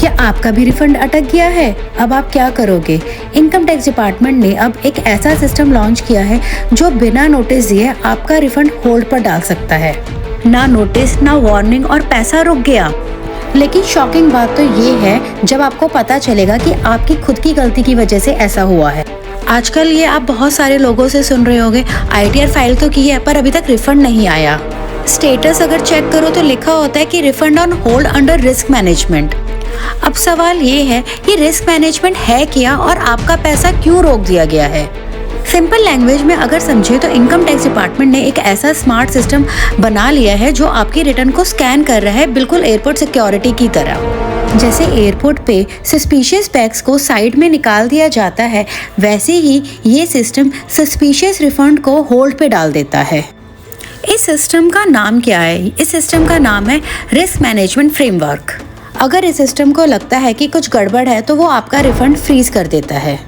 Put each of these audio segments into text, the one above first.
क्या आपका भी रिफंड अटक गया है? अब आप क्या करोगे? इनकम टैक्स डिपार्टमेंट ने अब एक ऐसा सिस्टम लॉन्च किया है जो बिना नोटिस दिए आपका रिफंड होल्ड पर डाल सकता है। ना नोटिस, ना वार्निंग और पैसा रुक गया। लेकिन शॉकिंग बात तो ये है जब आपको पता चलेगा कि आपकी खुद की गलती की वजह से ऐसा हुआ है। आजकल ये आप बहुत सारे लोगों से सुन रहे होंगे, ITR फाइल तो की है पर अभी तक रिफंड नहीं आया। स्टेटस अगर चेक करो तो लिखा होता है कि refund on hold under risk management. अब सवाल ये है कि रिस्क मैनेजमेंट है क्या और आपका पैसा क्यों रोक दिया गया है? सिंपल लैंग्वेज में अगर समझे तो इनकम टैक्स डिपार्टमेंट ने एक ऐसा स्मार्ट सिस्टम बना लिया है जो आपकी रिटर्न को स्कैन कर रहा है, बिल्कुल एयरपोर्ट सिक्योरिटी की तरह। जैसे एयरपोर्ट पे सस्पिशियस बैग्स को साइड में निकाल दिया जाता है, वैसे ही ये सिस्टम सस्पिशियस रिफंड को होल्ड पे डाल देता है। इस सिस्टम का नाम क्या है? इस सिस्टम का नाम है रिस्क मैनेजमेंट फ्रेमवर्क। अगर इस सिस्टम को लगता है कि कुछ गड़बड़ है तो वो आपका रिफंड फ्रीज कर देता है।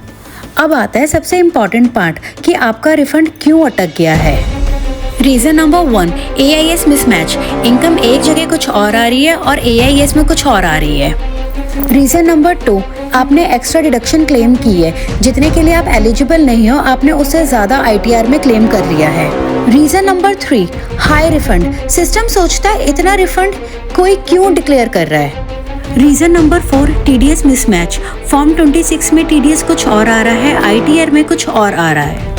अब आता है सबसे इम्पॉर्टेंट पार्ट कि आपका रिफंड क्यों अटक गया है। Reason number 1, AIS mismatch. Income एक जगह कुछ और आ रही है और AIS में कुछ और आ रही है। रीजन नंबर 2, आपने एक्स्ट्रा डिडक्शन क्लेम की है, जितने के लिए आप एलिजिबल नहीं हो आपने उससे ज्यादा ITR में क्लेम कर लिया है। Reason number 3, high refund. System सोचता है इतना रिफंड कोई क्यों डिक्लेयर कर रहा है। Reason number 4, TDS mismatch. Form 26 में TDS कुछ और आ रहा है, ITR में कुछ और आ रहा है।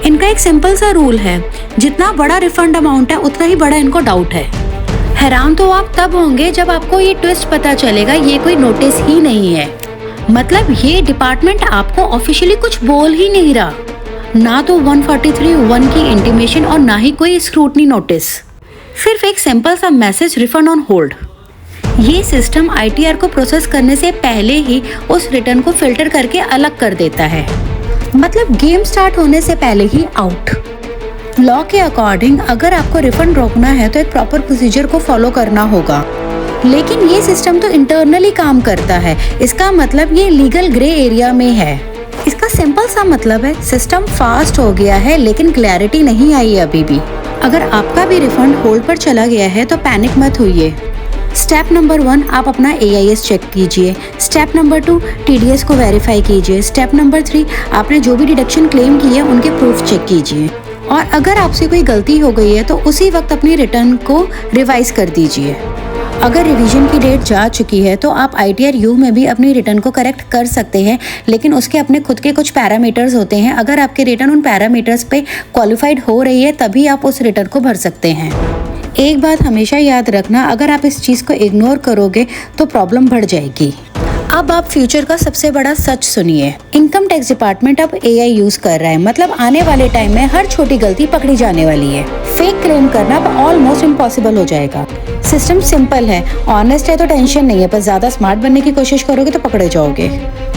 इनका एक सिंपल सा रूल है, जितना बड़ा रिफंड अमाउंट है उतना ही बड़ा इनको डाउट है। हैरान तो आप तब होंगे जब आपको ये ट्विस्ट पता चलेगा ये कोई नोटिस ही नहीं है। मतलब ये डिपार्टमेंट आपको ऑफिशियली कुछ बोल ही नहीं रहा, ना तो 143(1) की इंटीमेशन और ना ही कोई स्क्रूटनी नोटिस, सिर्फ एक सिंपल सा मैसेज रिफंड ऑन होल्ड। ये सिस्टम ITR को प्रोसेस करने से पहले ही उस रिटर्न को फिल्टर करके अलग कर देता है, मतलब गेम स्टार्ट होने से पहले ही आउट। लॉ के अकॉर्डिंग अगर आपको रिफंड रोकना है तो एक प्रॉपर प्रोसीजर को फॉलो करना होगा, लेकिन ये सिस्टम तो इंटरनली काम करता है। इसका मतलब ये लीगल ग्रे एरिया में है। इसका सिंपल सा मतलब है सिस्टम फास्ट हो गया है लेकिन क्लैरिटी नहीं आई अभी भी। अगर आपका भी रिफंड होल्ड पर चला गया है तो पैनिक मत होइए। स्टेप नंबर 1, आप अपना AIS चेक कीजिए। स्टेप नंबर 2, TDS को वेरीफाई कीजिए। स्टेप नंबर 3, आपने जो भी डिडक्शन क्लेम की है उनके प्रूफ चेक कीजिए। और अगर आपसे कोई गलती हो गई है तो उसी वक्त अपनी रिटर्न को रिवाइज कर दीजिए। अगर रिवीजन की डेट जा चुकी है तो आप ITR U में भी अपनी रिटर्न को करेक्ट कर सकते हैं, लेकिन उसके अपने खुद के कुछ पैरामीटर्स होते हैं। अगर आपकी रिटर्न उन पैरामीटर्स पे क्वालिफाइड हो रही है तभी आप उस रिटर्न को भर सकते हैं। एक बात हमेशा याद रखना, अगर आप इस चीज़ को इग्नोर करोगे तो प्रॉब्लम बढ़ जाएगी। अब आप फ्यूचर का सबसे बड़ा सच सुनिए। इनकम टैक्स डिपार्टमेंट अब AI यूज कर रहा है, मतलब आने वाले टाइम में हर छोटी गलती पकड़ी जाने वाली है। फेक क्लेम करना अब ऑलमोस्ट इम्पॉसिबल हो जाएगा। सिस्टम सिंपल है, ऑनेस्ट है तो टेंशन नहीं है, पर ज्यादा स्मार्ट बनने की कोशिश करोगे तो पकड़े जाओगे।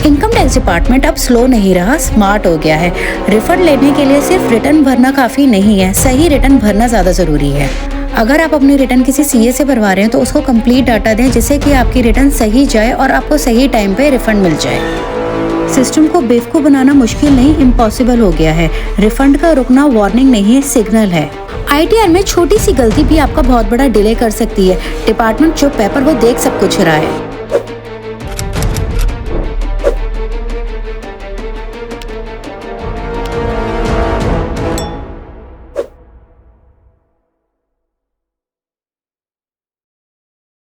इनकम टैक्स डिपार्टमेंट अब स्लो नहीं रहा, स्मार्ट हो गया है। रिफंड लेने के लिए सिर्फ रिटर्न भरना काफी नहीं है, सही रिटर्न भरना ज्यादा जरूरी है। अगर आप अपनी रिटर्न किसी CA से भरवा रहे हैं तो उसको कंप्लीट डाटा दें, जिससे कि आपकी रिटर्न सही जाए और आपको सही टाइम पे रिफंड मिल जाए। सिस्टम को बेवकूफ बनाना मुश्किल नहीं, इम्पॉसिबल हो गया है। रिफंड का रुकना वार्निंग नहीं, सिग्नल है। ITR में छोटी सी गलती भी आपका बहुत बड़ा डिले कर सकती है। डिपार्टमेंट चुप है पर वो देख सब कुछ रहा है।